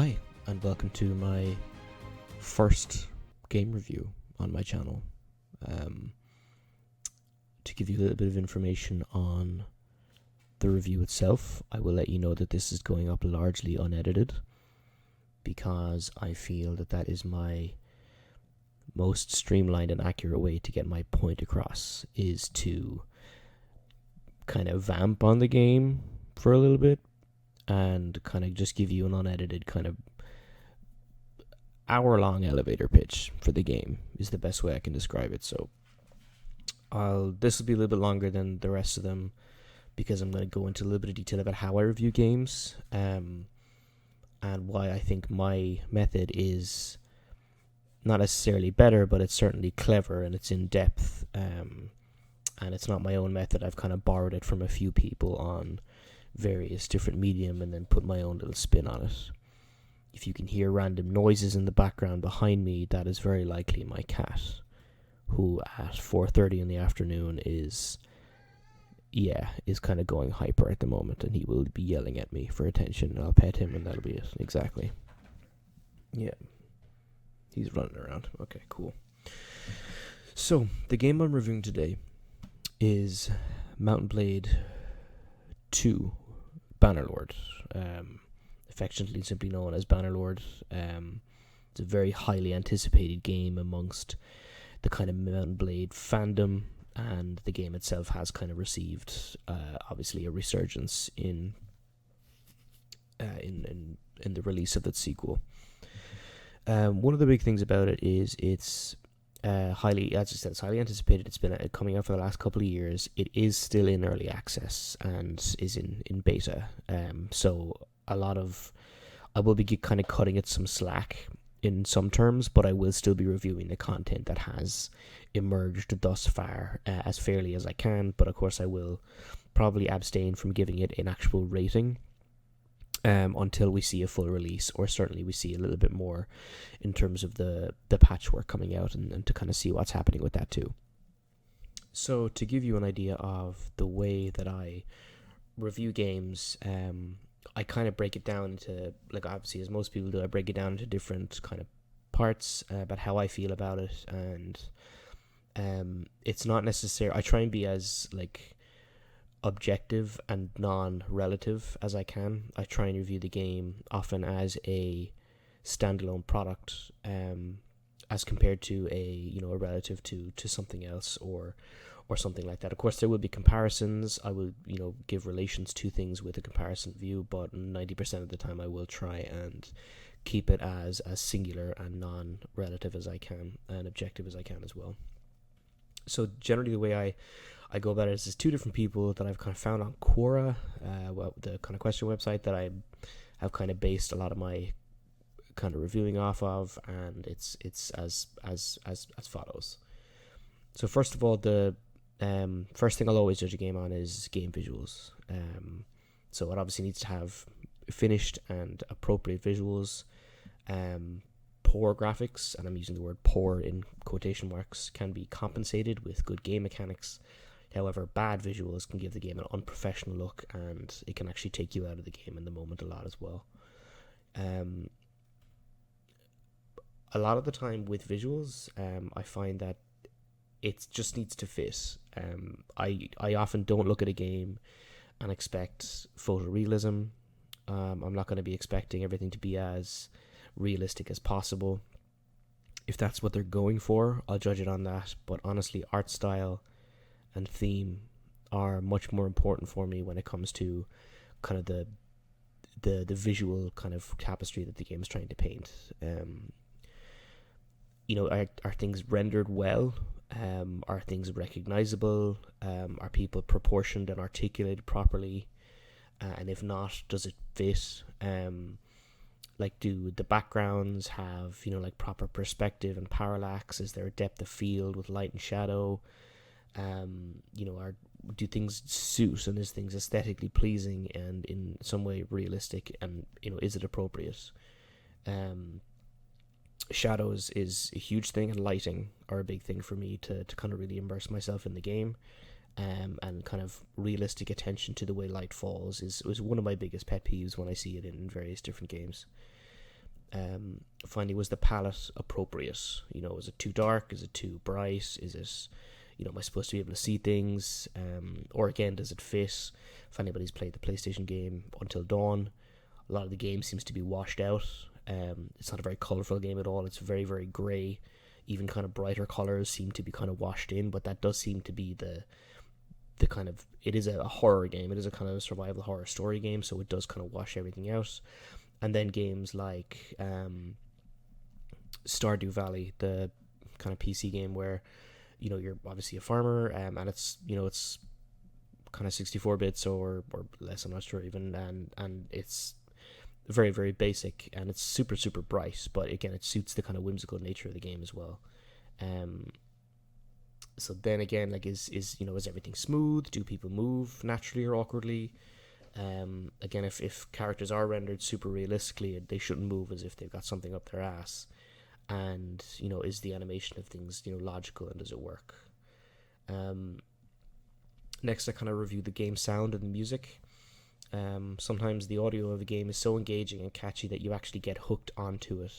Hi, and welcome to my first game review on my channel. To give you a little bit of information on the review itself, I will let you know that this is going up largely unedited because I feel that is my most streamlined and accurate way to get my point across, is to kind of vamp on the game for a little bit and kind of just give you an unedited kind of hour-long elevator pitch for the game is the best way I can describe it. So this will be a little bit longer than the rest of them because I'm going to go into a little bit of detail about how I review games and why I think my method is not necessarily better, but it's certainly clever and it's in depth, and it's not my own method. I've kind of borrowed it from a few people on various different medium and then put my own little spin on it. If you can hear random noises in the background behind me, that is very likely my cat, who at 4:30 in the afternoon is kind of going hyper at the moment, and he will be yelling at me for attention. I'll pet him and that'll be it. Exactly. Yeah. He's running around. Okay, cool. So, the game I'm reviewing today is Mount & Blade 2 Bannerlord, affectionately simply known as Bannerlord. It's a very highly anticipated game amongst the kind of Mount & Blade fandom, and the game itself has kind of received obviously a resurgence in the release of its sequel. One of the big things about it is it's highly, as I said, it's highly anticipated. It's been coming out for the last couple of years. It is still in early access and is in beta. So I will be kind of cutting it some slack in some terms, but I will still be reviewing the content that has emerged thus far as fairly as I can. But of course, I will probably abstain from giving it an actual rating until we see a full release, or certainly we see a little bit more in terms of the patchwork coming out, and to kind of see what's happening with that too. So to give you an idea of the way that I review games, I kind of break it down into, like obviously as most people do, I break it down into different kind of parts about how I feel about it, and it's not necessary. I try and be as like objective and non-relative as I can. I try and review the game often as a standalone product, as compared to a relative to something else or something like that. Of course, there will be comparisons. I will give relations to things with a comparison view, but 90% of the time I will try and keep it as singular and non-relative as I can, and objective as I can as well. So generally the way I go about it is there's two different people that I've kind of found on Quora, the kind of question website that I have kind of based a lot of my kind of reviewing off of, and it's as follows. So first of all, the first thing I'll always judge a game on is game visuals. So it obviously needs to have finished and appropriate visuals. Poor graphics, and I'm using the word poor in quotation marks, can be compensated with good game mechanics. However, bad visuals can give the game an unprofessional look, and it can actually take you out of the game in the moment a lot as well. A lot of the time with visuals, I find that it just needs to fit. I often don't look at a game and expect photorealism. I'm not going to be expecting everything to be as realistic as possible. If that's what they're going for, I'll judge it on that. But honestly, art style and theme are much more important for me when it comes to kind of the visual kind of tapestry that the game is trying to paint. Are things rendered well? Are things recognizable? Are people proportioned and articulated properly? And if not, does it fit? Do the backgrounds have proper perspective and parallax? Is there a depth of field with light and shadow? Do things suit, and is things aesthetically pleasing and in some way realistic, and is it appropriate? Shadows is a huge thing, and lighting are a big thing for me to kind of really immerse myself in the game. And kind of realistic attention to the way light falls is one of my biggest pet peeves when I see it in various different games. finding, was the palette appropriate? Is it too dark? Is it too bright? Is it, am I supposed to be able to see things? Or again, does it fit? If anybody's played the PlayStation game Until Dawn, a lot of the game seems to be washed out. It's not a very colourful game at all. It's very, very grey. Even kind of brighter colours seem to be kind of washed in, but that does seem to be the kind of, it is a horror game. It is a kind of survival horror story game, so it does kind of wash everything out. And then games like Stardew Valley, the kind of PC game where you're obviously a farmer, and it's kind of 64 bits or less, I'm not sure even, and it's very, very basic, and it's super, super bright, but again, it suits the kind of whimsical nature of the game as well. So then again, like, is everything smooth? Do people move naturally or awkwardly? Again, if characters are rendered super realistically, they shouldn't move as if they've got something up their ass. And is the animation of things logical, and does it work? Next, I kind of review the game sound and the music. Sometimes the audio of a game is so engaging and catchy that you actually get hooked onto it.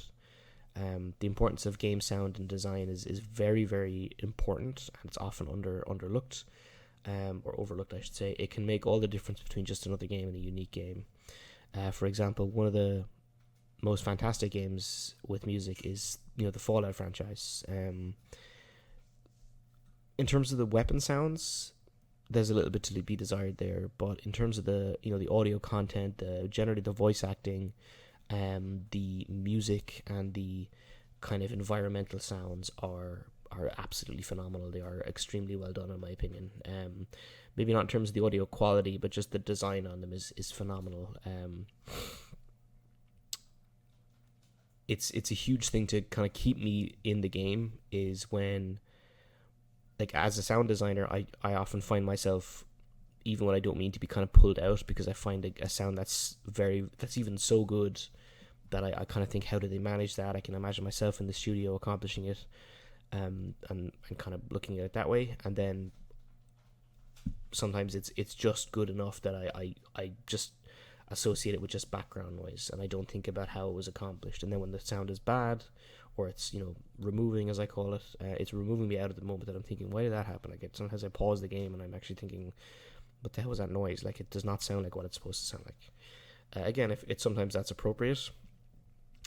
The importance of game sound and design is very, very important, and it's often underlooked, or overlooked, I should say. It can make all the difference between just another game and a unique game. For example, one of the most fantastic games with music is the Fallout franchise. In terms of the weapon sounds, there's a little bit to be desired there, but in terms of the the audio content, generally the voice acting, the music and the kind of environmental sounds are absolutely phenomenal. They are extremely well done, in my opinion. Maybe not in terms of the audio quality, but just the design on them is phenomenal. It's a huge thing to kind of keep me in the game, is when, like, as a sound designer, I often find myself, even when I don't mean to, be kind of pulled out, because I find a sound that's even so good that I kind of think, how do they manage that? I can imagine myself in the studio accomplishing it, and kind of looking at it that way. And then sometimes it's just good enough that I just associate it with just background noise, and I don't think about how it was accomplished. And then when the sound is bad, or it's removing, as I call it, it's removing me out of the moment that I'm thinking, why did that happen? Like, sometimes I pause the game and I'm actually thinking, what the hell was that noise? Like, it does not sound like what it's supposed to sound like. Again, if it's sometimes that's appropriate.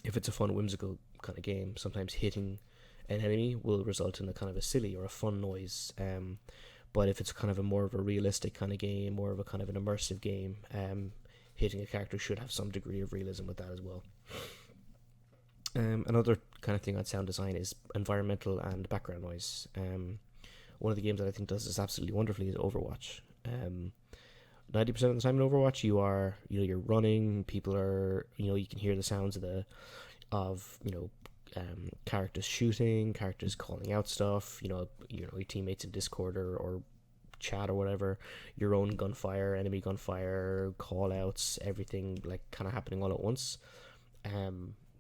If it's a fun, whimsical kind of game, sometimes hitting an enemy will result in a kind of a silly or a fun noise. But if it's kind of a more of a realistic kind of game, more of a kind of an immersive game, hitting a character should have some degree of realism with that as well. Another kind of thing on sound design is environmental and background noise. One of the games that I think does this absolutely wonderfully is Overwatch. 90% of the time in Overwatch, you're running. People are, you can hear the sounds of characters shooting, characters calling out stuff. Your teammates in Discord or chat or whatever. Your own gunfire, enemy gunfire, call outs, everything like kind of happening all at once.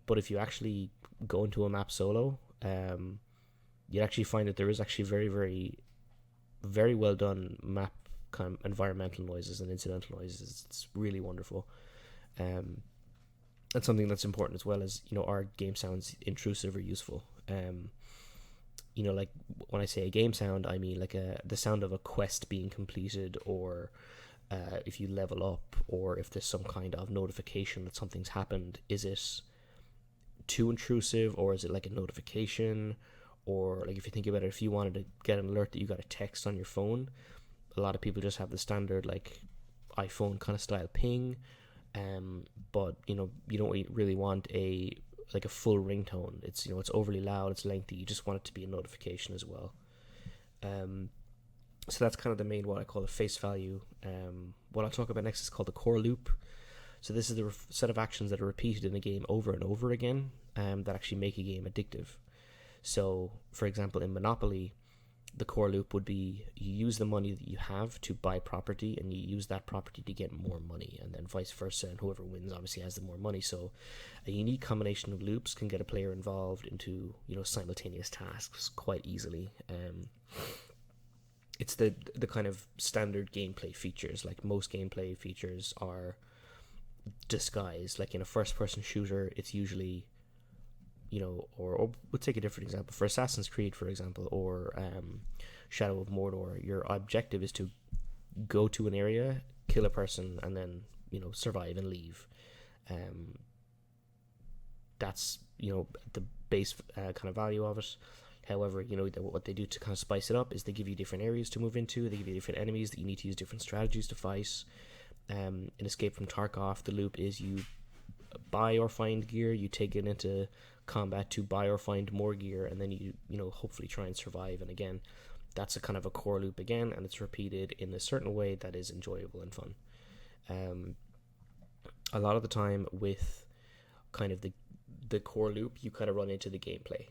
But if you actually go into a map solo, you actually find that there is actually very, very, very well done map kind of environmental noises and incidental noises. It's really wonderful. That's something that's important as well, as are game sounds intrusive or useful? Like, when I say a game sound, I mean like the sound of a quest being completed, or if you level up, or if there's some kind of notification that something's happened. Is it too intrusive, or is it like a notification? Or, like, if you think about it, if you wanted to get an alert that you got a text on your phone, a lot of people just have the standard like iPhone kind of style ping, but you don't really want a full ringtone. It's it's overly loud, it's lengthy. You just want it to be a notification as well. So that's kind of the main, what I call the face value. What I'll talk about next is called the core loop. So this is the set of actions that are repeated in a game over and over again, that actually make a game addictive. So, for example, in Monopoly, the core loop would be, you use the money that you have to buy property, and you use that property to get more money, and then vice versa, and whoever wins obviously has the more money. So a unique combination of loops can get a player involved into simultaneous tasks quite easily. It's the kind of standard gameplay features. Like, most gameplay features are disguised. Like, in a first person shooter, it's usually or we'll take a different example. For Assassin's Creed, for example, or Shadow of Mordor, your objective is to go to an area, kill a person, and then survive and leave. That's the base kind of value of it. However, what they do to kind of spice it up is they give you different areas to move into. They give you different enemies that you need to use different strategies to fight. In Escape from Tarkov, the loop is you buy or find gear, you take it into combat to buy or find more gear, and then you hopefully try and survive. And again, that's a kind of a core loop again, and it's repeated in a certain way that is enjoyable and fun. A lot of the time with kind of the core loop, you kind of run into the gameplay.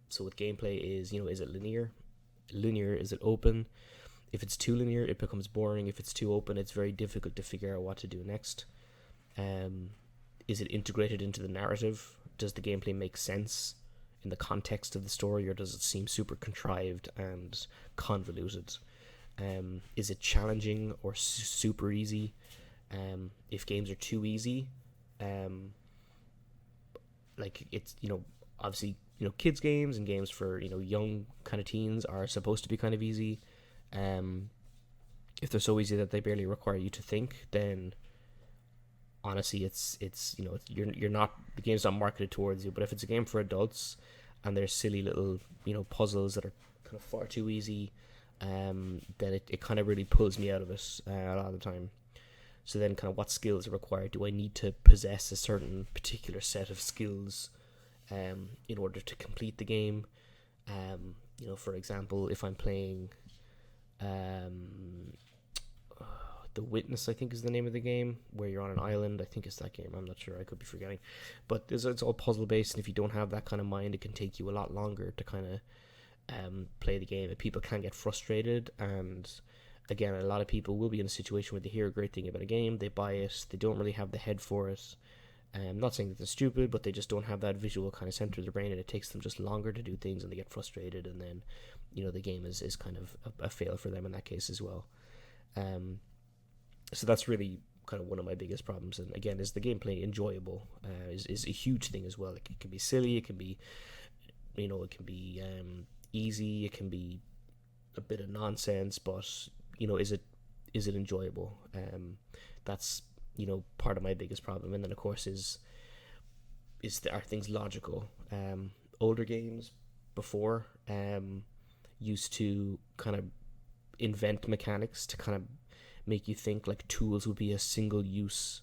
So with gameplay is it linear? Is it open? If it's too linear, it becomes boring. If it's too open, it's very difficult to figure out what to do next. Is it integrated into the narrative? Does the gameplay make sense in the context of the story, or does it seem super contrived and convoluted? Is it challenging or super easy? If games are too easy, like it's obviously kids games and games for young kind of teens are supposed to be kind of easy. If they're so easy that they barely require you to think, then honestly it's you're not, the game's not marketed towards you. But if it's a game for adults and there's silly little puzzles that are kind of far too easy, then it kind of really pulls me out of it a lot of the time. So then kind of what skills are required? Do I need to possess a certain particular set of skills in order to complete the game? For example, if I'm playing The Witness, I think is the name of the game, where you're on an island. I think it's that game. I'm not sure. I could be forgetting. But it's all puzzle based, and if you don't have that kind of mind, it can take you a lot longer to kind of play the game. And people can get frustrated. And again, a lot of people will be in a situation where they hear a great thing about a game, they buy it, they don't really have the head for it. I'm not saying that they're stupid, but they just don't have that visual kind of center of their brain, and it takes them just longer to do things, and they get frustrated, and then the game is kind of a fail for them in that case as well. So that's really kind of one of my biggest problems. And again, is the gameplay enjoyable? Is a huge thing as well. Like, it can be silly, it can be easy, it can be a bit of nonsense, but is it enjoyable? That's part of my biggest problem. And then of course are things logical? Older games before used to kind of invent mechanics to kind of make you think like tools would be a single use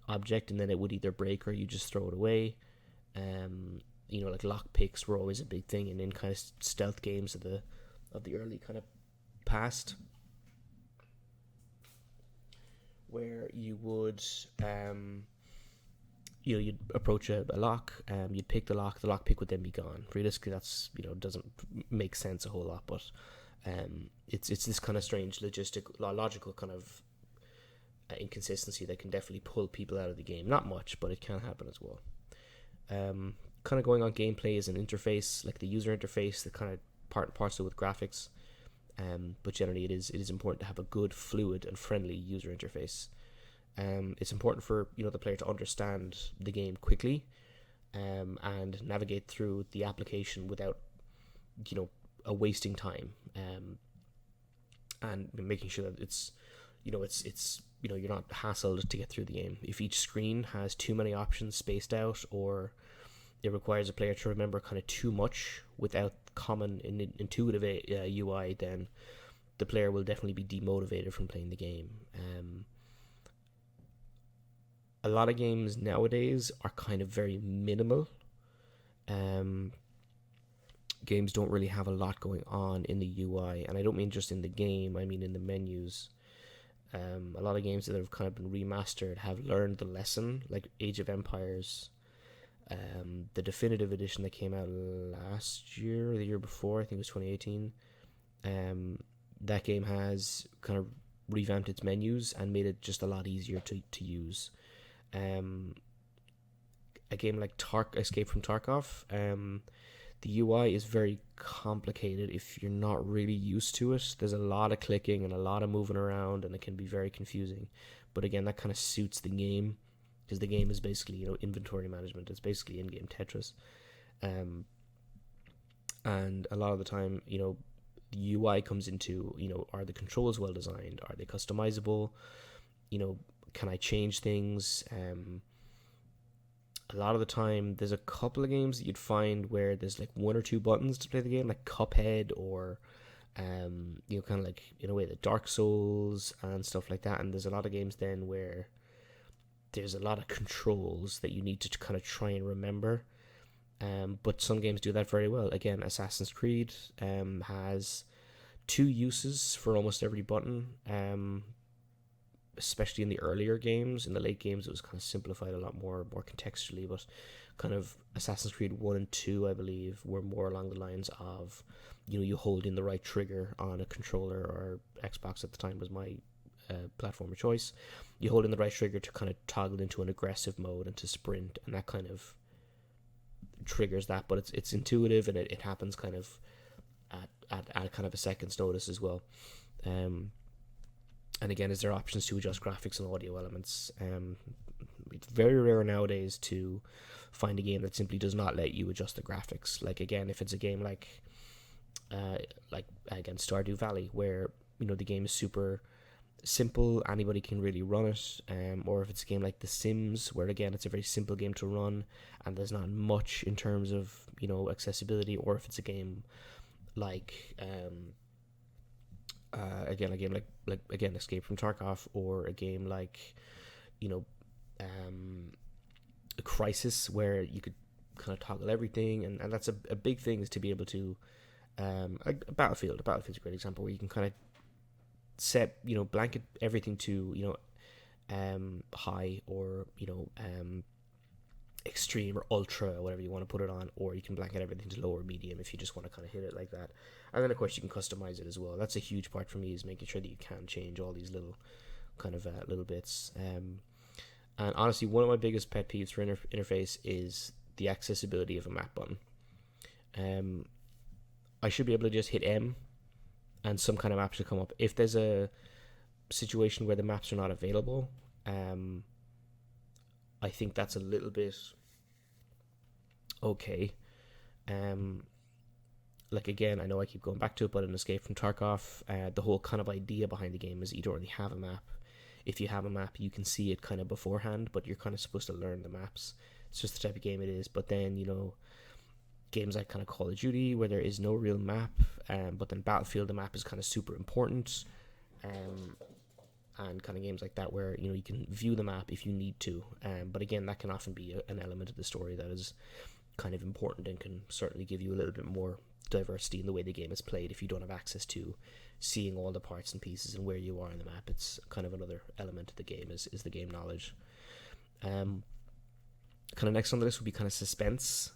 object, and then it would either break or you just throw it away. Like lock picks were always a big thing, and in kind of stealth games of the early kind of past, where you would you'd approach a lock, you'd pick the lock pick would then be gone. Realistically, that's doesn't make sense a whole lot, but it's this kind of strange logical kind of inconsistency that can definitely pull people out of the game. Not much, but it can happen as well. Kind of going on gameplay is an interface, like the user interface, that kind of part and parcel with graphics. But generally, it is important to have a good, fluid, and friendly user interface. It's important for the player to understand the game quickly, and navigate through the application without a wasting time, and making sure that it's you're not hassled to get through the game. If each screen has too many options spaced out, or it requires a player to remember kind of too much without common intuitive UI, then the player will definitely be demotivated from playing the game. A lot of games nowadays are kind of very minimal. Games don't really have a lot going on in the UI, and I don't mean just in the game, I mean in the menus. A lot of games that have kind of been remastered have learned the lesson, like Age of Empires. The definitive edition that came out last year or the year before, I think it was 2018, that game has kind of revamped its menus and made it just a lot easier to use. A game like Escape from Tarkov, the UI is very complicated if you're not really used to it. There's a lot of clicking and a lot of moving around, and it can be very confusing. But again, that kind of suits the game, because the game is basically inventory management. It's basically in-game Tetris. And a lot of the time, the UI comes into, are the controls well designed? Are they customizable? Can I change things? A lot of the time, there's a couple of games that you'd find where there's like one or two buttons to play the game, like Cuphead or kind of like, in a way, the Dark Souls and stuff like that. And there's a lot of games then where there's a lot of controls that you need to kind of try and remember. But some games do that very well. Again, Assassin's Creed has two uses for almost every button, especially in the earlier games. In the late games, it was kind of simplified a lot more contextually. But kind of Assassin's Creed 1 and 2, I believe, were more along the lines of, you hold in the right trigger on a controller, or Xbox at the time was my platform of choice. You hold in the right trigger to kind of toggle into an aggressive mode and to sprint, and that kind of triggers that. But it's intuitive, and it happens kind of at kind of a second's notice as well. And again, is there options to adjust graphics and audio elements? It's very rare nowadays to find a game that simply does not let you adjust the graphics. Like, again, if it's a game like again, Stardew Valley, where the game is super simple, anybody can really run it, or if it's a game like The Sims, where again it's a very simple game to run and there's not much in terms of accessibility, or if it's a game like again, a game like again, Escape from Tarkov, or a game like a Crisis, where you could kind of toggle everything, and that's a big thing, is to be able to a Battlefield. Battlefield's a great example, where you can kind of set blanket everything to high, or extreme or ultra, or whatever you want to put it on, or you can blanket everything to low or medium if you just want to kind of hit it like that. And then of course you can customize it as well. That's a huge part for me, is making sure that you can change all these little kind of little bits. And honestly, one of my biggest pet peeves for interface is the accessibility of a map button. I should be able to just hit M and some kind of map should come up. If there's a situation where the maps are not available, I think that's a little bit okay. Like, again, I know I keep going back to it, but in Escape from Tarkov, the whole kind of idea behind the game is that you don't really have a map. If you have a map, you can see it kind of beforehand, but you're kind of supposed to learn the maps. It's just the type of game it is. But then, games like kind of Call of Duty, where there is no real map, but then Battlefield, the map is kind of super important, and kind of games like that, where you can view the map if you need to, but again, that can often be an element of the story that is kind of important, and can certainly give you a little bit more diversity in the way the game is played if you don't have access to seeing all the parts and pieces and where you are in the map. It's kind of another element of the game, is the game knowledge. Kind of next on the list would be kind of suspense.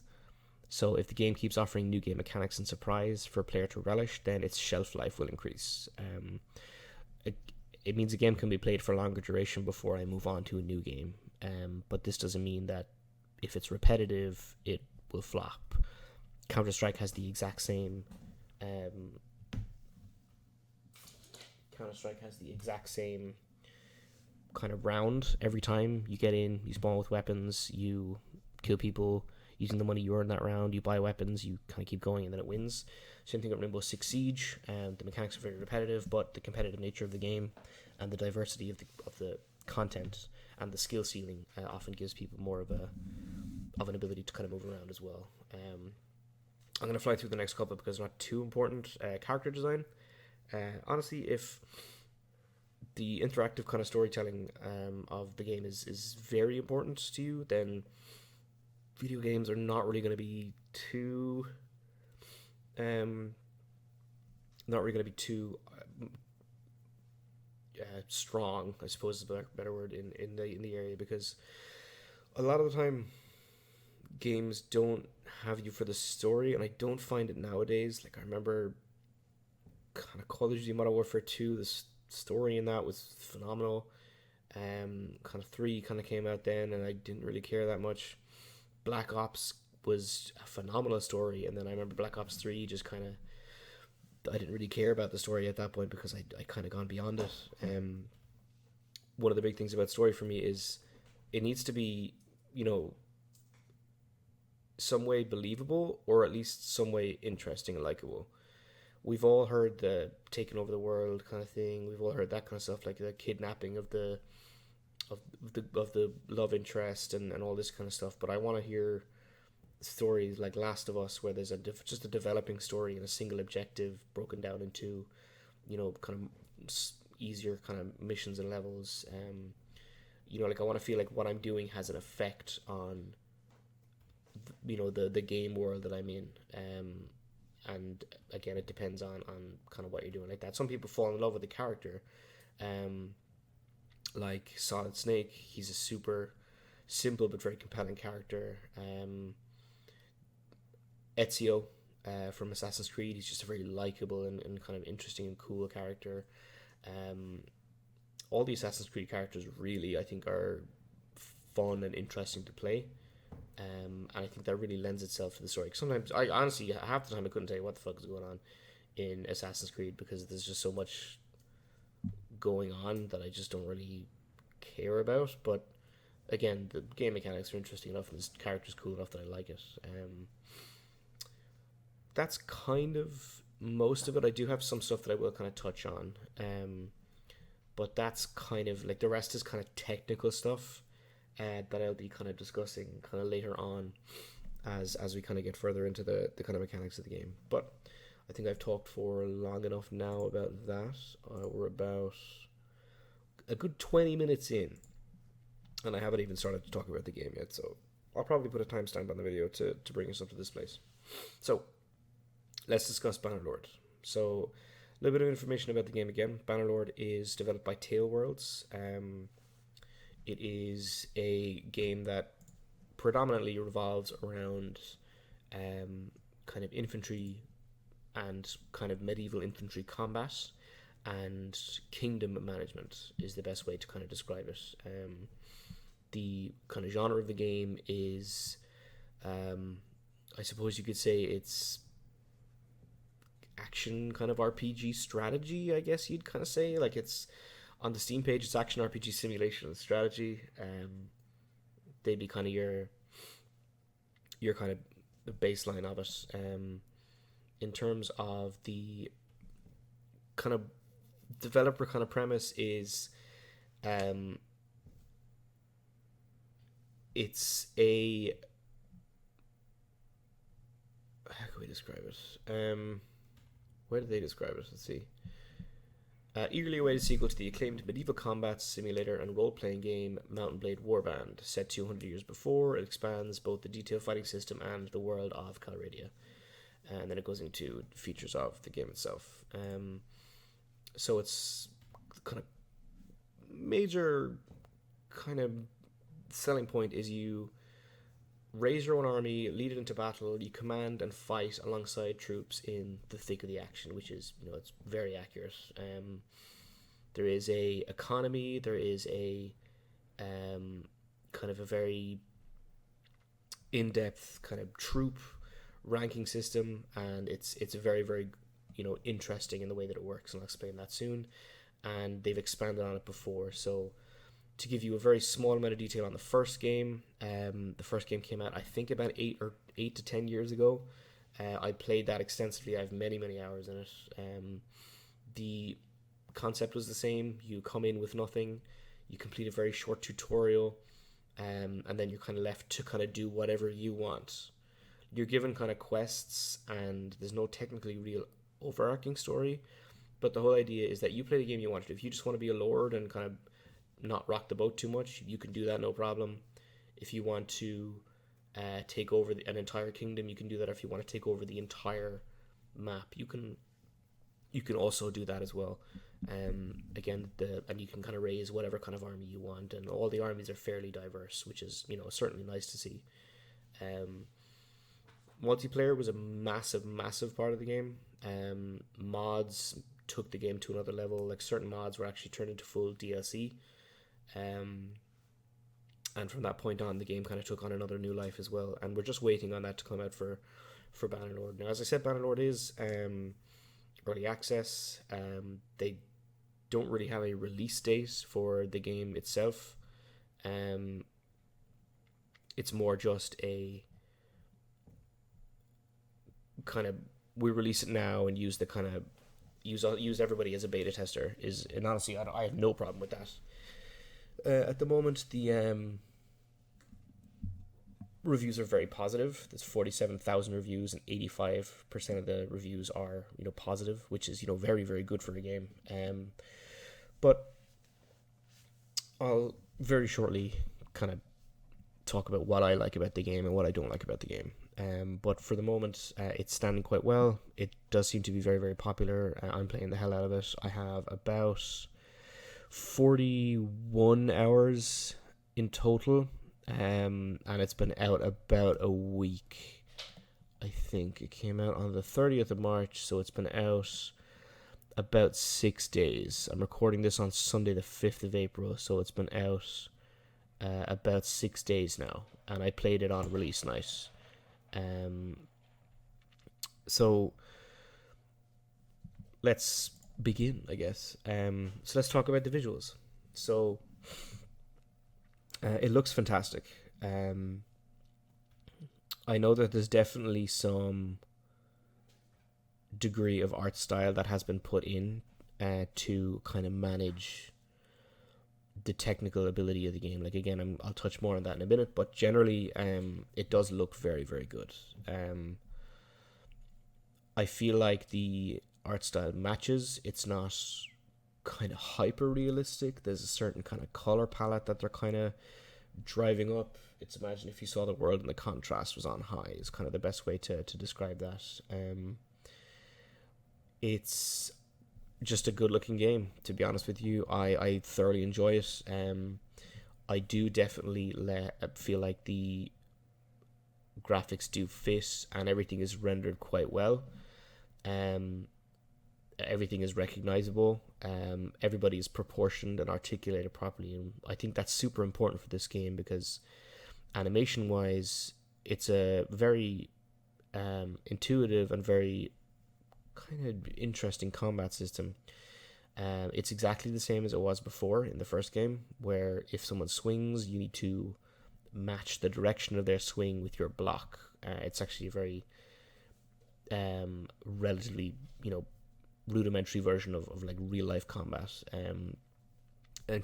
So if the game keeps offering new game mechanics and surprise for a player to relish, then its shelf life will increase. It means a game can be played for a longer duration before I move on to a new game. But this doesn't mean that if it's repetitive, it will flop. Counter-Strike has the exact same kind of round. Every time you get in, you spawn with weapons, you kill people using the money you earn that round, you buy weapons, you kind of keep going, and then it wins. Same thing with Rainbow Six Siege. The mechanics are very repetitive, but the competitive nature of the game and the diversity of the content and the skill ceiling often gives people more of an ability to kind of move around as well. I'm going to fly through the next couple because they're not too important. Character design. Honestly, if the interactive kind of storytelling of the game is very important to you, then video games are not really going to be too strong, I suppose is a better word, in the area, because a lot of the time games don't have you for the story, and I don't find it nowadays. Like, I remember kind of Call of Duty Modern Warfare 2, the story in that was phenomenal. Kind of 3 kind of came out then, and I didn't really care that much. Black Ops was a phenomenal story, and then I remember Black Ops 3 just kind of, I didn't really care about the story at that point because I kind of gone beyond it. One of the big things about story for me is it needs to be, some way believable, or at least some way interesting and likable. We've all heard the taking over the world kind of thing. We've all heard that kind of stuff, like the kidnapping of the love interest and all this kind of stuff. But I want to hear stories like Last of Us, where there's just a developing story and a single objective broken down into, kind of easier kind of missions and levels. Like I want to feel like what I'm doing has an effect on, the game world that I'm in. And again, it depends on kind of what you're doing like that. Some people fall in love with the character, like Solid Snake. He's a super simple but very compelling character. Ezio from Assassin's Creed, he's just a very likable and kind of interesting and cool character. All the Assassin's Creed characters really, I think, are fun and interesting to play. And I think that really lends itself to the story. Sometimes, I honestly, half the time I couldn't tell you what the fuck is going on in Assassin's Creed, because there's just so much going on that I just don't really care about. But again, the game mechanics are interesting enough, and this character's cool enough that I like it. That's kind of most of it. I do have some stuff that I will kind of touch on, but that's kind of like, the rest is kind of technical stuff that I'll be kind of discussing kind of later on as we kind of get further into the kind of mechanics of the game. But I think I've talked for long enough now about that. We're about a good 20 minutes in, and I haven't even started to talk about the game yet, so I'll probably put a timestamp on the video to bring us up to this place. So let's discuss Bannerlord. So a little bit of information about the game again. Bannerlord is developed by Tailworlds. It is a game that predominantly revolves around kind of infantry and kind of medieval infantry combat, and kingdom management is the best way to kind of describe it. The kind of genre of the game is, I suppose you could say, it's action kind of RPG strategy, I guess you'd kind of say. Like, it's on the Steam page, it's action RPG simulation and strategy. They'd be kind of your kind of the baseline of it. In terms of the kind of developer kind of premise is, it's a, how can we describe it? Where did they describe it? Let's see. Eagerly awaited sequel to the acclaimed medieval combat simulator and role-playing game Mount & Blade Warband. Set 200 years before, it expands both the detailed fighting system and the world of Calradia. And then it goes into features of the game itself. So it's kind of major kind of selling point is you raise your own army, lead it into battle, you command and fight alongside troops in the thick of the action, which is, it's very accurate. There is a economy, there is a kind of a very in-depth kind of troop ranking system, and it's very, very, interesting in the way that it works, and I'll explain that soon. And they've expanded on it before, so to give you a very small amount of detail on the first game, the first game came out, I think, about 8 to 10 years ago. I played that extensively. I have many, many hours in it. The concept was the same. You come in with nothing, you complete a very short tutorial, and then you're kind of left to kind of do whatever you want. You're given kind of quests, and there's no technically real overarching story, but the whole idea is that you play the game you want to. If you just want to be a lord and kind of not rock the boat too much, you can do that, no problem. If you want to take over an entire kingdom, you can do that. If you want to take over the entire map, you can also do that as well. Again, and you can kind of raise whatever kind of army you want, and all the armies are fairly diverse, which is certainly nice to see. Multiplayer was a massive part of the game. Mods took the game to another level. Like, certain mods were actually turned into full DLC. And from that point on, the game kind of took on another new life as well, and we're just waiting on that to come out for Bannerlord. Now, as I said, Bannerlord is early access. They don't really have a release date for the game itself. It's more just a kind of we release it now and use the kind of use everybody as a beta tester is, and honestly, I have no problem with that. At the moment, the reviews are very positive. There's 47,000 reviews, and 85% of the reviews are positive, which is very very good for a game. But I'll very shortly kind of talk about what I like about the game and what I don't like about the game. But for the moment, it's standing quite well. It does seem to be very, very popular. I'm playing the hell out of it. I have about 41 hours in total, and it's been out about a week. I think it came out on the 30th of March, so it's been out about 6 days. I'm recording this on Sunday the 5th of April, so it's been out about 6 days now, and I played it on release night. So let's begin, I guess. So let's talk about the visuals. So it looks fantastic. I know that there's definitely some degree of art style that has been put in to kind of manage the technical ability of the game. Like, again, I'll touch more on that in a minute, but generally it does look very, very good. I feel like the art style matches. It's not kind of hyper realistic. There's a certain kind of color palette that they're kind of driving up. It's, imagine if you saw the world and the contrast was on high, is kind of the best way to describe that. It's just a good looking game, to be honest with you. I thoroughly enjoy it. I do definitely feel like the graphics do fit and everything is rendered quite well. Everything is recognizable. Everybody is proportioned and articulated properly, and I think that's super important for this game because animation wise it's a very intuitive and very kind of interesting combat system. It's exactly the same as it was before in the first game, where if someone swings, you need to match the direction of their swing with your block. It's actually a very relatively rudimentary version of like real life combat, and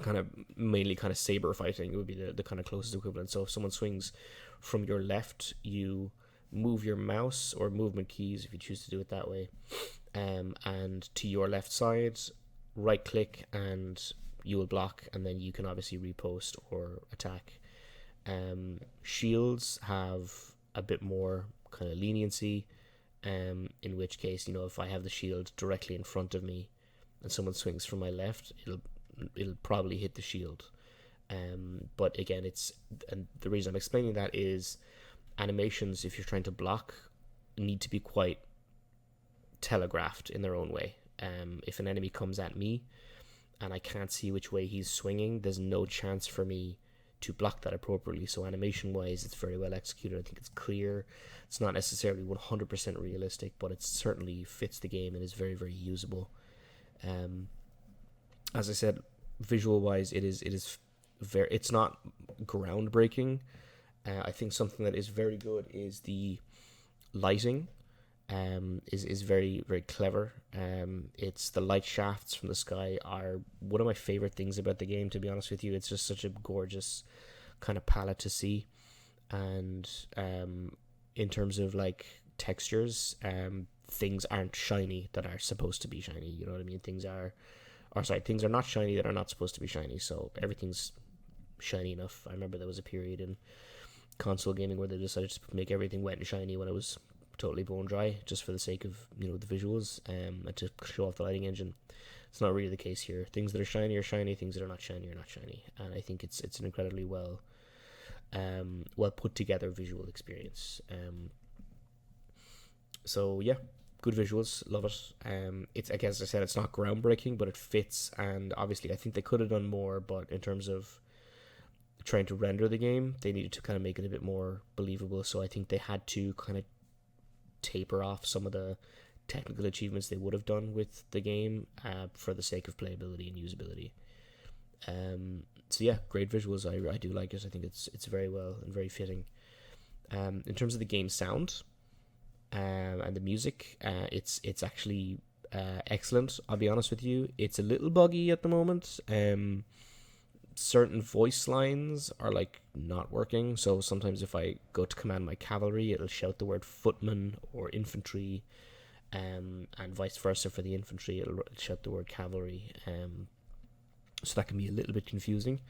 kind of mainly kind of saber fighting would be the kind of closest equivalent. So if someone swings from your left, you move your mouse or movement keys if you choose to do it that way, and to your left side, right click and you will block, and then you can obviously repost or attack. Shields have a bit more kind of leniency, in which case, if I have the shield directly in front of me and someone swings from my left, it'll probably hit the shield. But again, and the reason I'm explaining that is animations, if you're trying to block, need to be quite telegraphed in their own way. If an enemy comes at me and I can't see which way he's swinging, there's no chance for me to block that appropriately. So animation wise, it's very well executed. I think it's clear. It's not necessarily 100% realistic, but it certainly fits the game and is very, very usable. As I said, visual wise, it's not groundbreaking. I think something that is very good is the lighting. Is very, very clever. It's the light shafts from the sky are one of my favorite things about the game, to be honest with you. It's just such a gorgeous kind of palette to see. And in terms of like textures, things aren't shiny that are supposed to be shiny. You know what I mean? Things are not shiny that are not supposed to be shiny. So everything's shiny enough. I remember there was a period in console gaming where they decided to make everything wet and shiny when it was totally bone dry, just for the sake of the visuals, and to show off the lighting engine. It's not really the case here. Things that are shiny are shiny, things that are not shiny are not shiny, and I think it's an incredibly well put together visual experience. So yeah, good visuals, love it. It's, I guess, as I said, it's not groundbreaking, but it fits, and obviously I think they could have done more, but in terms of trying to render the game, they needed to kind of make it a bit more believable. So I think they had to kind of taper off some of the technical achievements they would have done with the game for the sake of playability and usability. So yeah, great visuals. I do like it. I think it's very well and very fitting. In terms of the game sound, and the music. It's actually excellent. I'll be honest with you. It's a little buggy at the moment. Certain voice lines are like not working. So sometimes if I go to command my cavalry, it'll shout the word footman or infantry, and vice versa for the infantry. It'll shout the word cavalry. So that can be a little bit confusing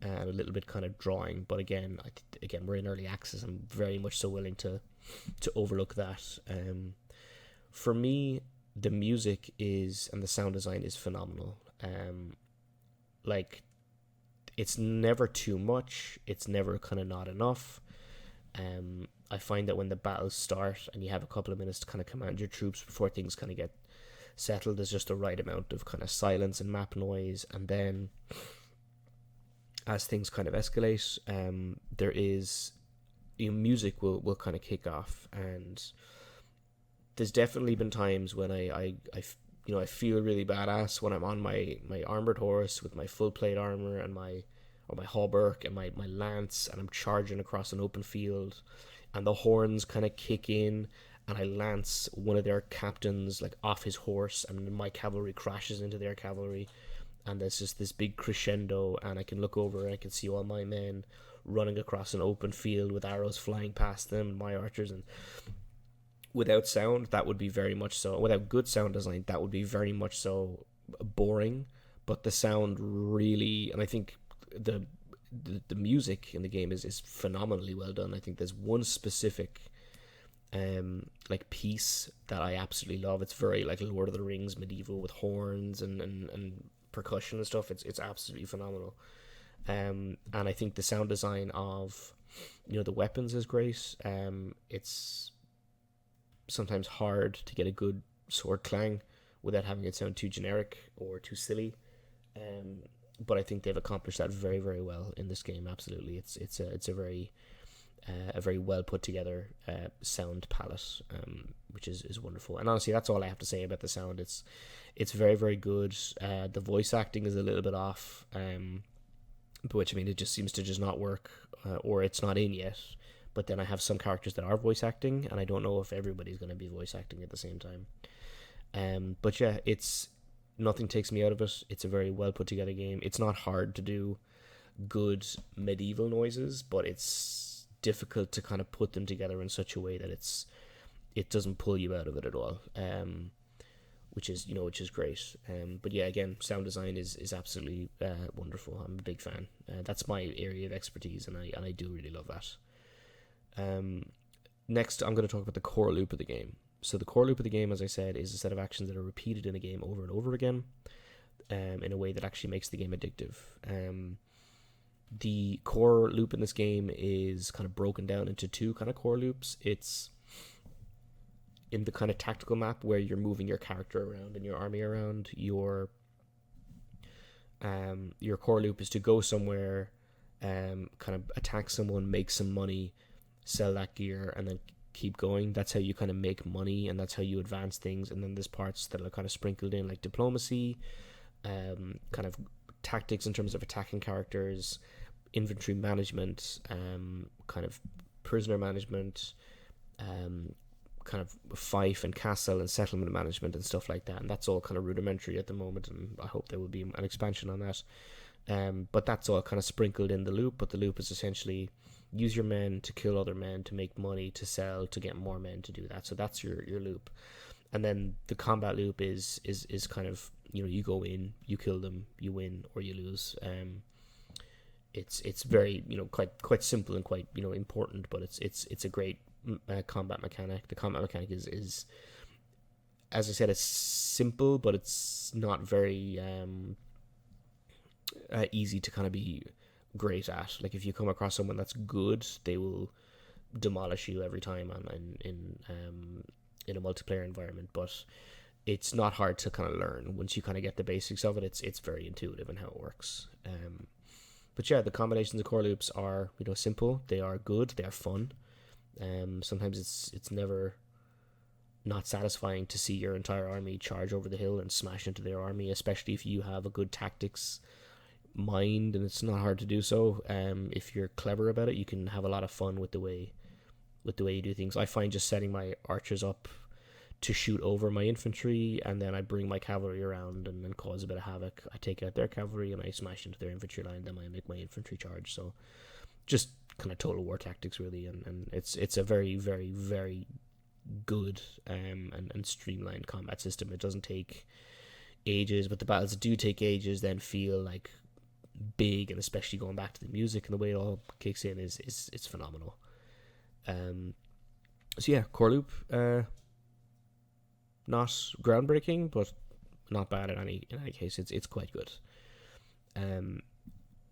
and a little bit kind of drawing. But again, again, we're in early access. I'm very much so willing to overlook that. For me, the music is and the sound design is phenomenal. Like, it's never too much. It's never kind of not enough. I find that when the battles start and you have a couple of minutes to kind of command your troops before things kind of get settled, there's just the right amount of kind of silence and map noise. And then as things kind of escalate, there is, music will kind of kick off. And there's definitely been times when I feel really badass when I'm on my armored horse with my full plate armor and my hauberk and my lance, and I'm charging across an open field, and the horns kind of kick in, and I lance one of their captains like off his horse, and my cavalry crashes into their cavalry, and there's just this big crescendo, and I can look over and I can see all my men running across an open field with arrows flying past them, and my archers. And without sound, that would be very much so, without good sound design, that would be very much so boring. But the sound really, and I think the music in the game is phenomenally well done. I think there's one specific like piece that I absolutely love. It's very like Lord of the Rings medieval with horns and percussion and stuff. It's absolutely phenomenal. And I think the sound design of the weapons is great. It's sometimes hard to get a good sword clang without having it sound too generic or too silly. But I think they've accomplished that very, very well in this game. Absolutely, it's a very well put together sound palette, which is wonderful. And honestly, that's all I have to say about the sound. It's very, very good. The voice acting is a little bit off, but which, I mean, it just seems to just not work, or it's not in yet. But then I have some characters that are voice acting, and I don't know if everybody's going to be voice acting at the same time. But yeah, nothing takes me out of it. It's a very well put together game. It's not hard to do good medieval noises, but it's difficult to kind of put them together in such a way that it doesn't pull you out of it at all. Which is great. But yeah, again, sound design is absolutely wonderful. I'm a big fan. That's my area of expertise, and I do really love that. Next, I'm going to talk about the core loop of the game. So the core loop of the game, as I said, is a set of actions that are repeated in a game over and over again, in a way that actually makes the game addictive. The core loop in this game is kind of broken down into two kind of core loops. It's in the kind of tactical map where you're moving your character around and your army around. Your core loop is to go somewhere, kind of attack someone, make some money, sell that gear, and then keep going. That's how you kind of make money, and that's how you advance things. And then there's parts that are kind of sprinkled in, like diplomacy, kind of tactics in terms of attacking characters, inventory management, kind of prisoner management, kind of fief and castle and settlement management and stuff like that. And that's all kind of rudimentary at the moment, and I hope there will be an expansion on that. But that's all kind of sprinkled in the loop. But the loop is essentially use your men to kill other men, to make money, to sell, to get more men to do that. So that's your loop. And then the combat loop is kind of, you go in, you kill them, you win or you lose. It's very, quite simple and quite, important, but it's a great combat mechanic. The combat mechanic is, as I said, it's simple, but it's not very easy to kind of be great at. Like, if you come across someone that's good, they will demolish you every time in a multiplayer environment. But it's not hard to kind of learn once you kind of get the basics of it. It's very intuitive in how it works. But yeah, the combinations of core loops are simple. They are good. They are fun. Sometimes it's never not satisfying to see your entire army charge over the hill and smash into their army, especially if you have a good tactics mind, and it's not hard to do so. If you're clever about it, you can have a lot of fun with the way with the way you do things. I find just setting my archers up to shoot over my infantry, and then I bring my cavalry around and then cause a bit of havoc. I take out their cavalry and I smash into their infantry line, then I make my infantry charge. So just kind of total war tactics, really, and it's a very, very, very good and streamlined combat system. It doesn't take ages, but the battles that do take ages then feel like big, and especially going back to the music and the way it all kicks in is it's phenomenal. So yeah, core loop, not groundbreaking, but not bad in any case. It's quite good.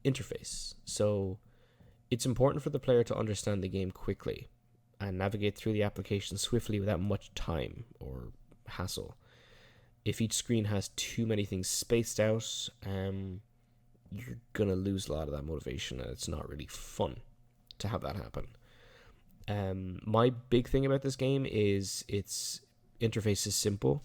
Interface. So it's important for the player to understand the game quickly and navigate through the application swiftly without much time or hassle. If each screen has too many things spaced out, you're gonna lose a lot of that motivation, and it's not really fun to have that happen. My big thing about this game is its interface is simple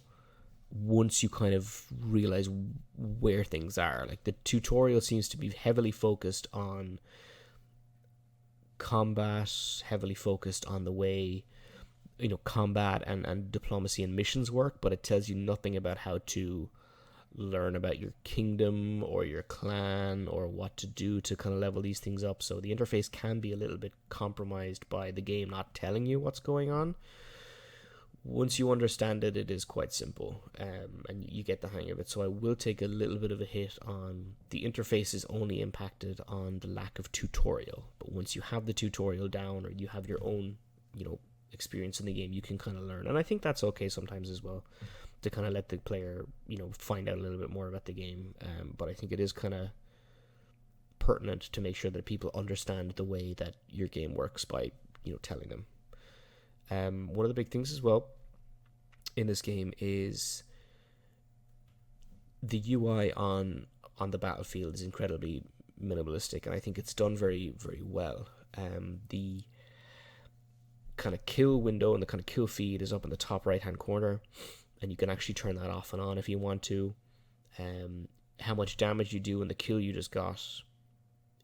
once you kind of realize where things are. Like, the tutorial seems to be heavily focused on combat, heavily focused on the way combat and diplomacy and missions work, but it tells you nothing about how to learn about your kingdom or your clan or what to do to kind of level these things up. So the interface can be a little bit compromised by the game not telling you what's going on. Once you understand it, it is quite simple, and you get the hang of it. So I will take a little bit of a hit on the interface is only impacted on the lack of tutorial. But once you have the tutorial down, or you have your own, experience in the game, you can kind of learn. And I think that's okay sometimes as well, to kind of let the player, find out a little bit more about the game. But I think it is kind of pertinent to make sure that people understand the way that your game works by, telling them. One of the big things as well in this game is the UI on the battlefield is incredibly minimalistic, and I think it's done very, very well. The kind of kill window and the kind of kill feed is up in the top right hand corner, and you can actually turn that off and on if you want to. How much damage you do and the kill you just got,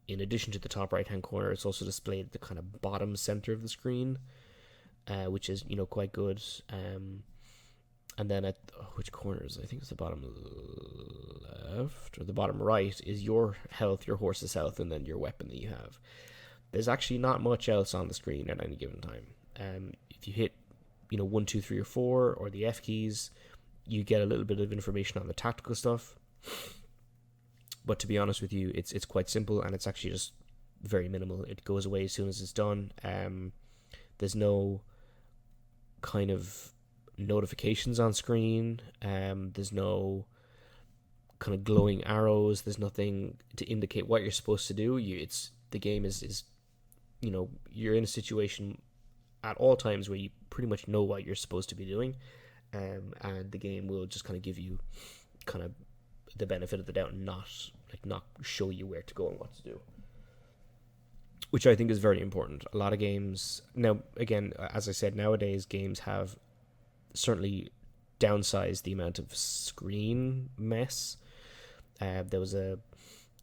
in addition to the top right hand corner, it's also displayed at the kind of bottom center of the screen, which is quite good. And then at which corners? I think it's the bottom left or the bottom right is your health, your horse's health, and then your weapon that you have. There's actually not much else on the screen at any given time. If you hit 1, 2, 3, or 4 or the F keys, you get a little bit of information on the tactical stuff. But to be honest with you, it's quite simple, and it's actually just very minimal. It goes away as soon as it's done. There's no kind of notifications on screen. There's no kind of glowing arrows. There's nothing to indicate what you're supposed to do. The game is you're in a situation at all times where you pretty much know what you're supposed to be doing, and the game will just kind of give you kind of the benefit of the doubt and not show you where to go and what to do, which I think is very important. A lot of games now, again, as I said, nowadays games have certainly downsized the amount of screen mess. There was a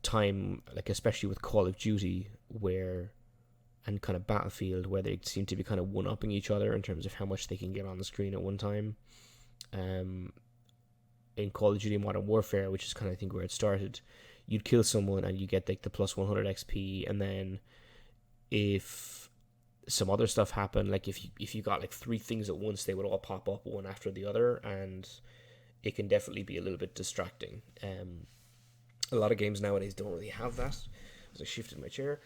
time, especially with Call of Duty, and kind of Battlefield, where they seem to be kind of one-upping each other in terms of how much they can get on the screen at one time. In Call of Duty Modern Warfare, which is kind of, I think, where it started, you'd kill someone and you get the plus 100 XP, and then if some other stuff happened, if you got 3 things at once, they would all pop up one after the other, and it can definitely be a little bit distracting. A lot of games nowadays don't really have that. As I shifted my chair,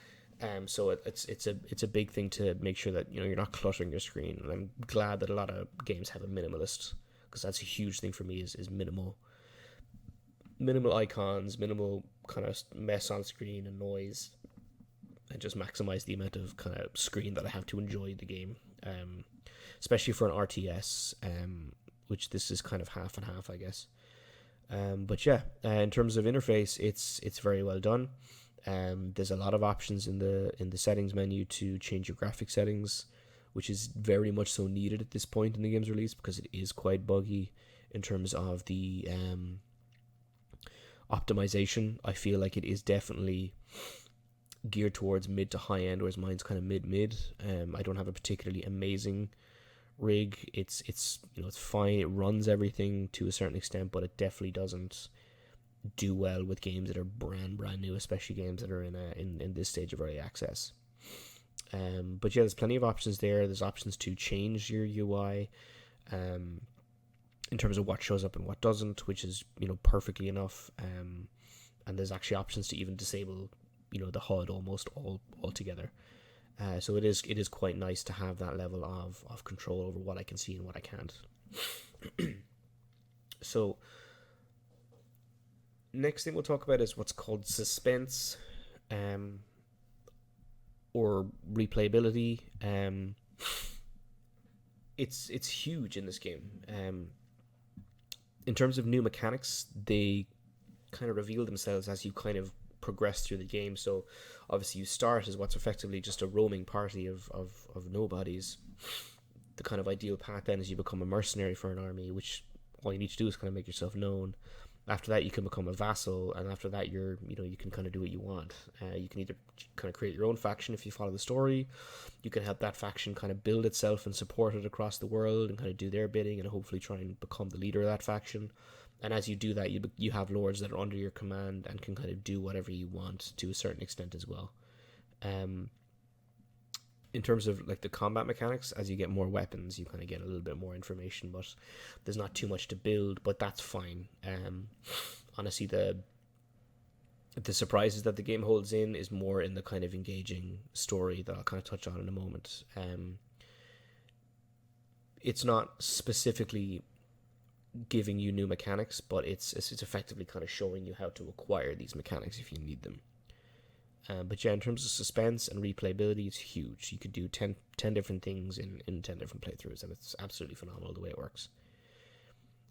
so it's a big thing to make sure that you're not cluttering your screen. And I'm glad that a lot of games have a minimalist, because that's a huge thing for me. Is minimal icons, minimal kind of mess on screen and noise, and just maximize the amount of kind of screen that I have to enjoy the game. Especially for an RTS, which this is kind of half and half, I guess. But yeah, in terms of interface, it's very well done. There's a lot of options in the settings menu to change your graphic settings, which is very much so needed at this point in the game's release, because it is quite buggy in terms of the optimization. I feel like it is definitely geared towards mid to high end, whereas mine's kind of mid. I don't have a particularly amazing rig. It's it's fine. It runs everything to a certain extent, but it definitely doesn't do well with games that are brand new, especially games that are in this stage of early access. But yeah, there's plenty of options there. There's options to change your UI, um, in terms of what shows up and what doesn't, which is perfectly enough. And there's actually options to even disable the HUD almost altogether. So it is quite nice to have that level of control over what I can see and what I can't. So next thing we'll talk about is what's called suspense, um, or replayability. It's huge in this game. In terms of new mechanics, they kind of reveal themselves as you kind of progress through the game. So obviously you start as what's effectively just a roaming party of nobodies. The kind of ideal path then is you become a mercenary for an army, which all you need to do is kind of make yourself known. After that, you can become a vassal, and after that, you can kind of do what you want. You can either kind of create your own faction if you follow the story. You can help that faction kind of build itself and support it across the world, and kind of do their bidding, and hopefully try and become the leader of that faction. And as you do that, you have lords that are under your command and can kind of do whatever you want to a certain extent as well. Um, in terms of like the combat mechanics, as you get more weapons, you kind of get a little bit more information, but there's not too much to build, but that's fine. Honestly, the surprises that the game holds in is more in the kind of engaging story that I'll kind of touch on in a moment. It's not specifically giving you new mechanics, but it's effectively kind of showing you how to acquire these mechanics if you need them. But yeah, in terms of suspense and replayability, it's huge. You could do 10 different things in 10 different playthroughs, and it's absolutely phenomenal the way it works.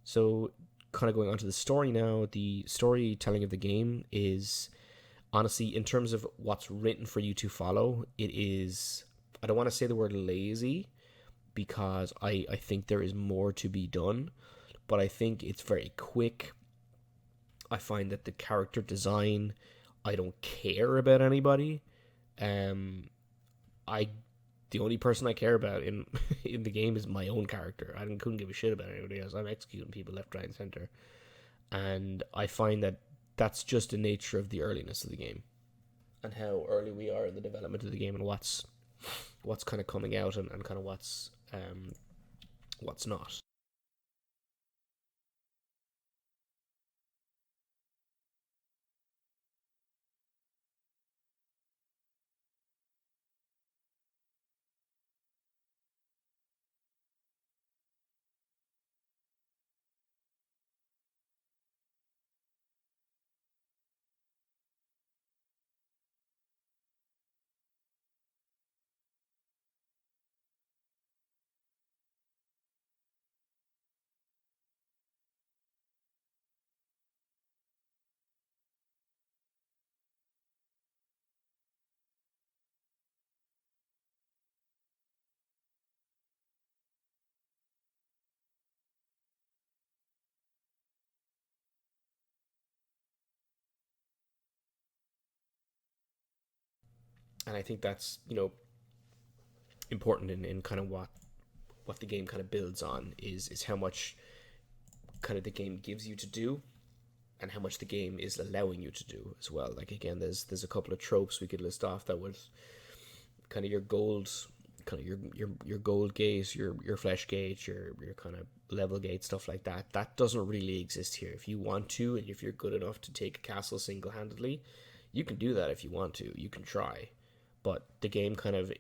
So, kind of going on to the story now, the storytelling of the game is, honestly, in terms of what's written for you to follow, it is, I don't want to say the word lazy, because I think there is more to be done, but I think it's very quick. I find that the character design, I don't care about anybody. Um, I the only person I care about in in the game is my own character. I couldn't give a shit about anybody else. I'm executing people left, right, and center, and I find that that's just the nature of the earliness of the game and how early we are in the development of the game and what's kind of coming out and kind of what's not. And I think that's important in kind of what the game kind of builds on is how much kind of the game gives you to do and how much the game is allowing you to do as well. Like again, there's a couple of tropes we could list off that would kind of your gold, kind of your gold gate, your flesh gate, your kind of level gate, stuff like that. That doesn't really exist here. If you want to, and if you're good enough to take a castle single handedly, you can do that if you want to. You can try, but the game kind of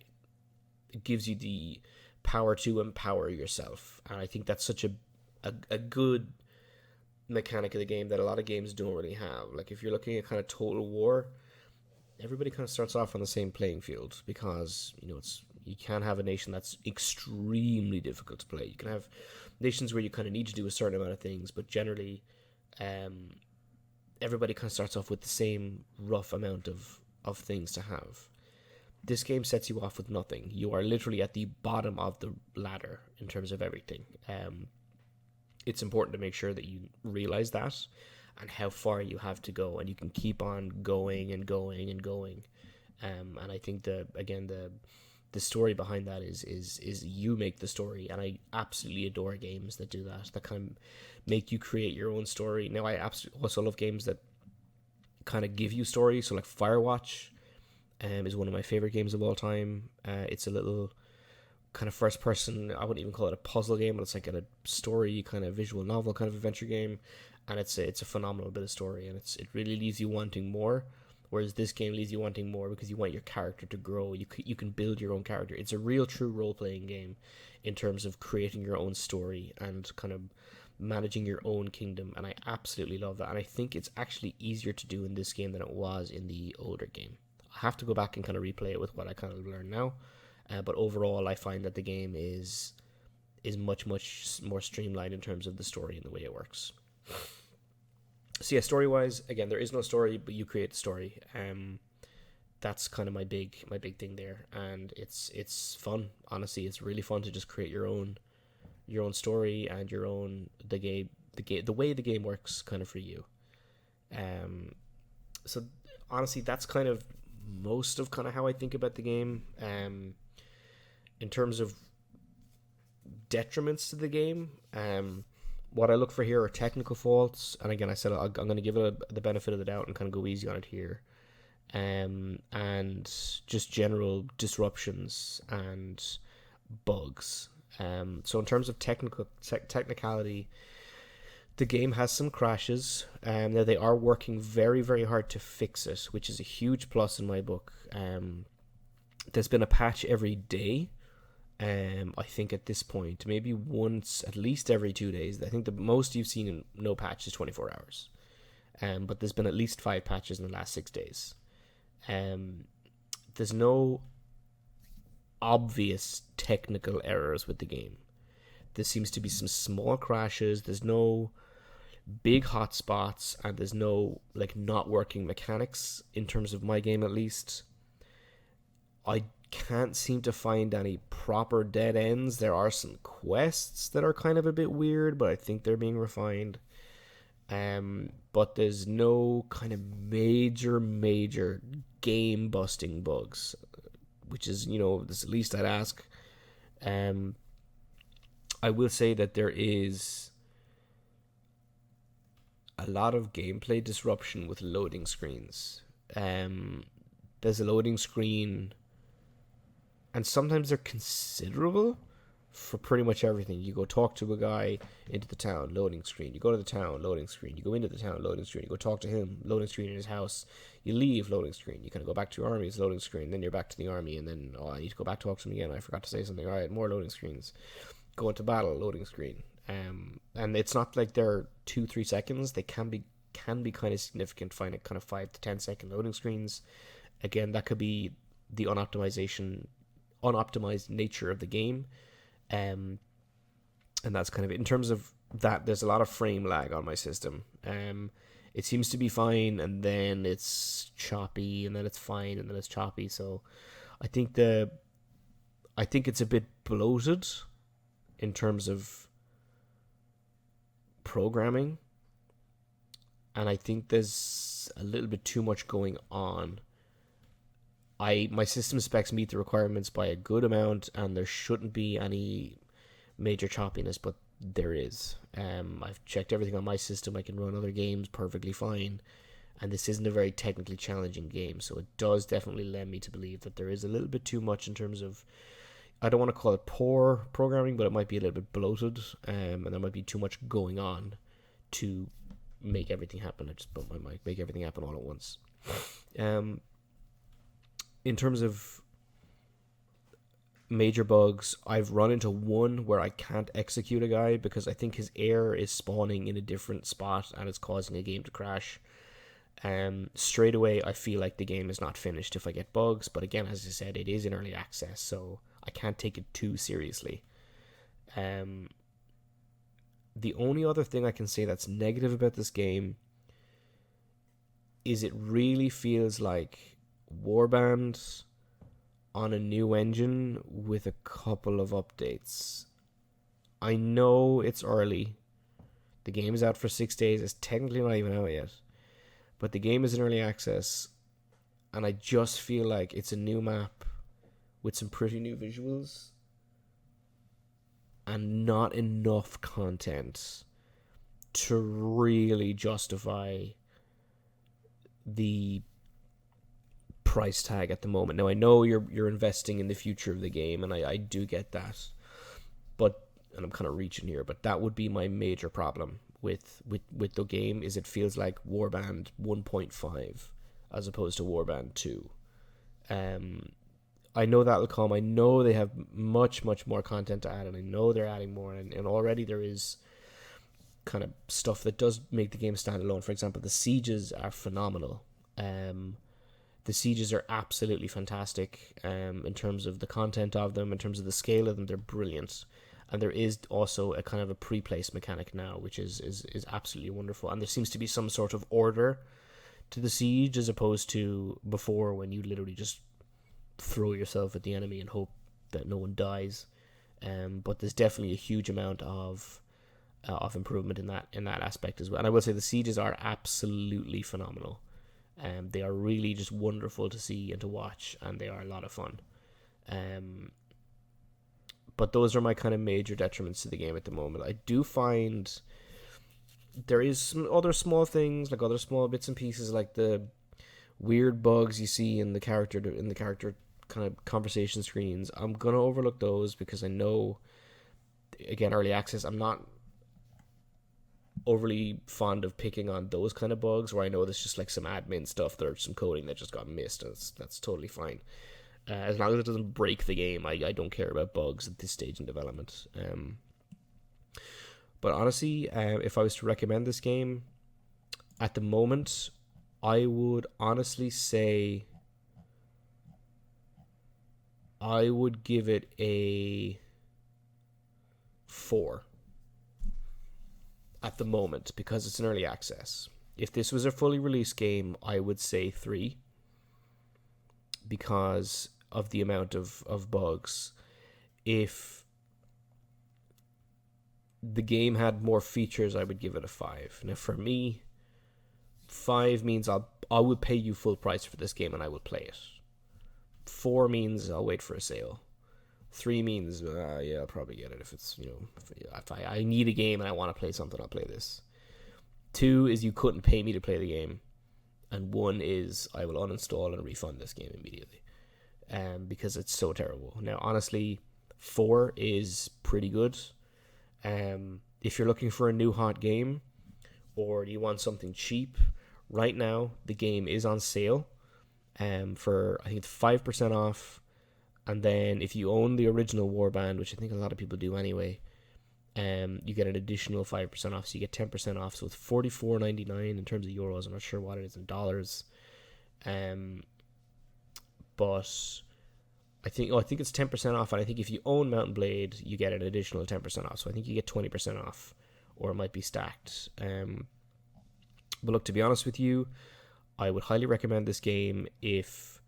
gives you the power to empower yourself, and I think that's such a good mechanic of the game that a lot of games don't really have. Like if you're looking at kind of Total War, everybody kind of starts off on the same playing field because you can have a nation that's extremely difficult to play. You can have nations where you kind of need to do a certain amount of things, but generally, um, everybody kind of starts off with the same rough amount of things to have. This game sets you off with nothing. You are literally at the bottom of the ladder in terms of everything. It's important to make sure that you realize that and how far you have to go, and you can keep on going and going and going. And I think the story behind that is you make the story, and I absolutely adore games that do that, that kind of make you create your own story. Now, I absolutely also love games that kind of give you stories. So like Firewatch is one of my favorite games of all time. It's a little kind of first person, I wouldn't even call it a puzzle game, but it's like a story kind of visual novel kind of adventure game, and it's a phenomenal bit of story, and it really leaves you wanting more. Whereas this game leaves you wanting more because you want your character to grow. You can build your own character. It's a real true role playing game in terms of creating your own story and kind of managing your own kingdom, and I absolutely love that. And I think it's actually easier to do in this game than it was in the older game. I have to go back and kind of replay it with what I kind of learned now, but overall, I find that the game is much more streamlined in terms of the story and the way it works. So yeah, story wise, again, there is no story, but you create the story. That's kind of my big thing there, and it's fun. Honestly, it's really fun to just create your own story and your own the way the game works kind of for you. Um, so honestly, that's kind of most of kind of how I think about the game. In terms of detriments to the game, what I look for here are technical faults, and again, I said I'm going to give it the benefit of the doubt and kind of go easy on it here. And just general disruptions and bugs. So in terms of technicality, the game has some crashes. Now they are working very, very hard to fix it, which is a huge plus in my book. There's been a patch every day. I think at this point, maybe once, at least every 2 days. I think the most you've seen in no patch is 24 hours. But there's been at least 5 patches in the last 6 days. There's no obvious technical errors with the game. There seems to be some small crashes. There's no big hotspots, and there's no like not working mechanics in terms of my game, at least. I can't seem to find any proper dead ends. There are some quests that are kind of a bit weird, but I think they're being refined. But there's no kind of major game busting bugs, which is, the least I'd ask. I will say that there is a lot of gameplay disruption with loading screens. There's a loading screen, and sometimes they're considerable for pretty much everything. You go talk to a guy into the town, loading screen. You go to the town, loading screen. You go into the town, loading screen. You go talk to him, loading screen in his house. You leave, loading screen. You kind of go back to your army, it's loading screen. Then you're back to the army, and then, I need to go back to talk to him again. I forgot to say something. All right, more loading screens. Go into battle, loading screen. And it's not like they're 2-3 seconds. They can be kind of significant. Find it kind of 5 to 10 second loading screens. Again, that could be the unoptimized nature of the game. And that's kind of it. In terms of that, there's a lot of frame lag on my system. It seems to be fine, and then it's choppy, and then it's fine, and then it's choppy. So I think it's a bit bloated in terms of programming, and I think there's a little bit too much going on. My system specs meet the requirements by a good amount, and there shouldn't be any major choppiness, but there is. I've checked everything on my system. I can run other games perfectly fine, and this isn't a very technically challenging game, so it does definitely lend me to believe that there is a little bit too much in terms of, I don't want to call it poor programming, but it might be a little bit bloated, and there might be too much going on to make everything happen. I just bumped my mic. Make everything happen all at once. In terms of major bugs, I've run into one where I can't execute a guy because I think his heir is spawning in a different spot and it's causing a game to crash. Straight away, I feel like the game is not finished if I get bugs, but again, as I said, it is in early access, so I can't take it too seriously. The only other thing I can say that's negative about this game is it really feels like Warband on a new engine with a couple of updates. I know it's early. The game is out for 6 days. It's technically not even out yet. But the game is in early access. and I just feel like it's a new map with some pretty new visuals and not enough content to really justify the price tag at the moment. Now I know you're investing in the future of the game, and I do get that, but, and I'm kind of reaching here, but that would be my major problem with the game, is it feels like Warband 1.5 as opposed to Warband 2. I know that'll come. I know they have much more content to add, and I know they're adding more, and already there is kind of stuff that does make the game stand alone. For example, the sieges are phenomenal. The sieges are absolutely fantastic in terms of the content of them, in terms of the scale of them. They're brilliant. And there is also a kind of a pre-place mechanic now, which is absolutely wonderful. And there seems to be some sort of order to the siege, as opposed to before, when you literally just throw yourself at the enemy and hope that no one dies. But there's definitely a huge amount of improvement in that aspect as well. And I will say the sieges are absolutely phenomenal. They are really just wonderful to see and to watch, and they are a lot of fun. But those are my kind of major detriments to the game at the moment. I do find there is some other small things, like other small bits and pieces, like the weird bugs you see in the character kind of conversation screens. I'm gonna overlook those because I know, again, early access, I'm not overly fond of picking on those kind of bugs where I know there's just like some admin stuff, there's some coding that just got missed, and that's totally fine. As long as it doesn't break the game, I don't care about bugs at this stage in development. But honestly, if I was to recommend this game at the moment, I would honestly say I would give it a 4 at the moment, because it's an early access. If this was a fully released game, I would say 3, because of the amount of bugs. If the game had more features, I would give it a 5. Now for me, 5 means I would pay you full price for this game and I would play it. 4 means I'll wait for a sale. 3 means yeah, I'll probably get it if it's, if I need a game and I want to play something, I'll play this. 2 is you couldn't pay me to play the game, and 1 is I will uninstall and refund this game immediately, because it's so terrible. Now honestly, 4 is pretty good. If you're looking for a new hot game, or you want something cheap, right now the game is on sale for, I think it's 5% off. And then if you own the original Warband, which I think a lot of people do anyway, you get an additional 5% off, so you get 10% off. So it's $44.99 in terms of euros. I'm not sure what it is in dollars, but I think it's 10% off. And I think if you own Mount and Blade, you get an additional 10% off. So I think you get 20% off, or it might be stacked. But look, to be honest with you, I would highly recommend this game if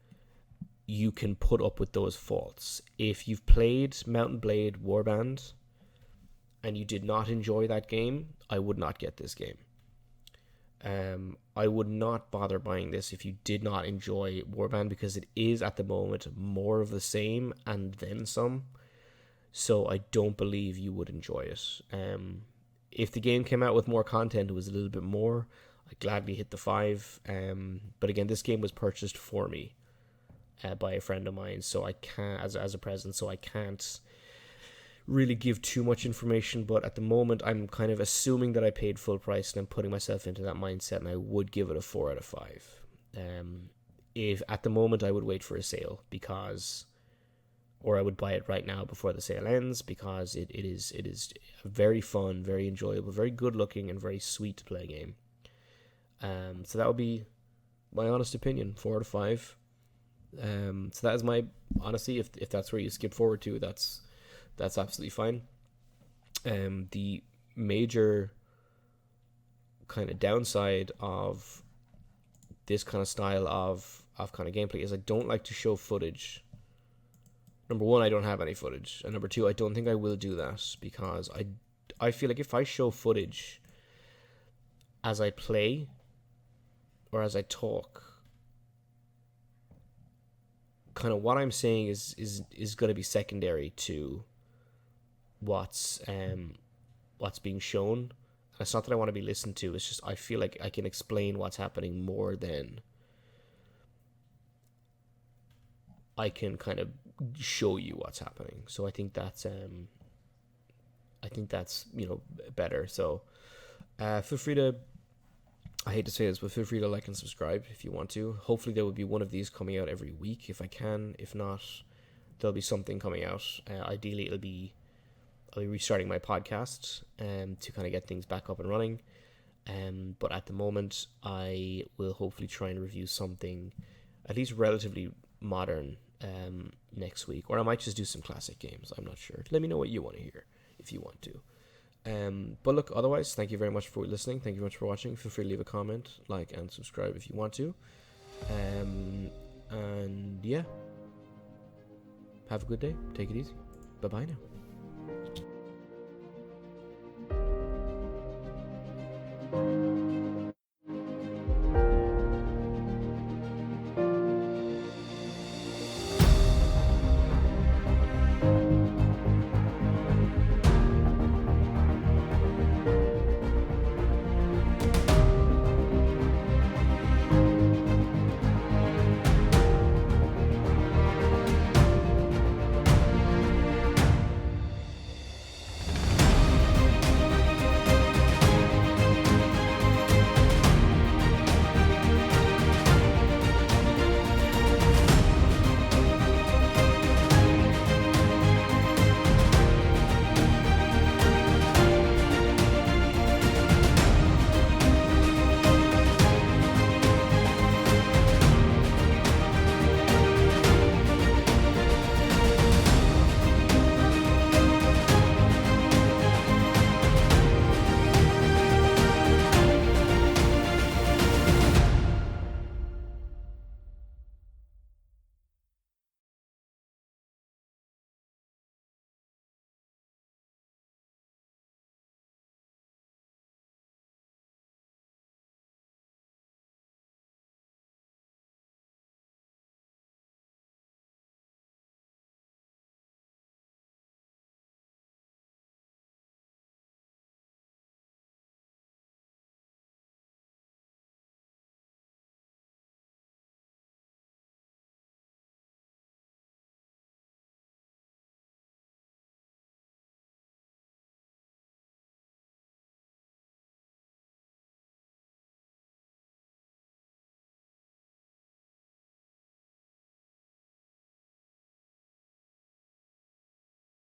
you can put up with those faults. If you've played Mount and Blade Warband and you did not enjoy that game, I would not get this game. I would not bother buying this if you did not enjoy Warband, because it is at the moment more of the same and then some. So I don't believe you would enjoy it. If the game came out with more content, it was a little bit more, I'd gladly hit the 5. But again, this game was purchased for me by a friend of mine, so I can't, as a present, so I can't really give too much information. But at the moment, I'm kind of assuming that I paid full price, and I'm putting myself into that mindset, and I would give it a 4 out of 5. If at the moment, I would wait for a sale, or I would buy it right now before the sale ends, because it is a very fun, very enjoyable, very good looking, and very sweet to play game. So that would be my honest opinion, 4 out of 5. So that is my, honestly, if that's where you skip forward to, that's absolutely fine. The major kind of downside of this kind of style of kind of gameplay is I don't like to show footage. Number 1, I don't have any footage, and number 2, I don't think I will do that, because I feel like if I show footage as I play or as I talk, kind of what I'm saying is going to be secondary to what's being shown. And it's not that I want to be listened to. It's just I feel like I can explain what's happening more than I can kind of show you what's happening. So I think that's better. So feel free to, I hate to say this, but feel free to like and subscribe if you want to. Hopefully there will be one of these coming out every week if I can. If not, there'll be something coming out. Ideally I'll be restarting my podcast to kind of get things back up and running. But at the moment I will hopefully try and review something at least relatively modern next week, or I might just do some classic games. I'm not sure. Let me know what you want to hear if you want to. But look, otherwise, thank you very much for listening. Thank you very much for watching. Feel free to leave a comment, like, and subscribe if you want to. And yeah, have a good day. Take it easy. Bye-bye now.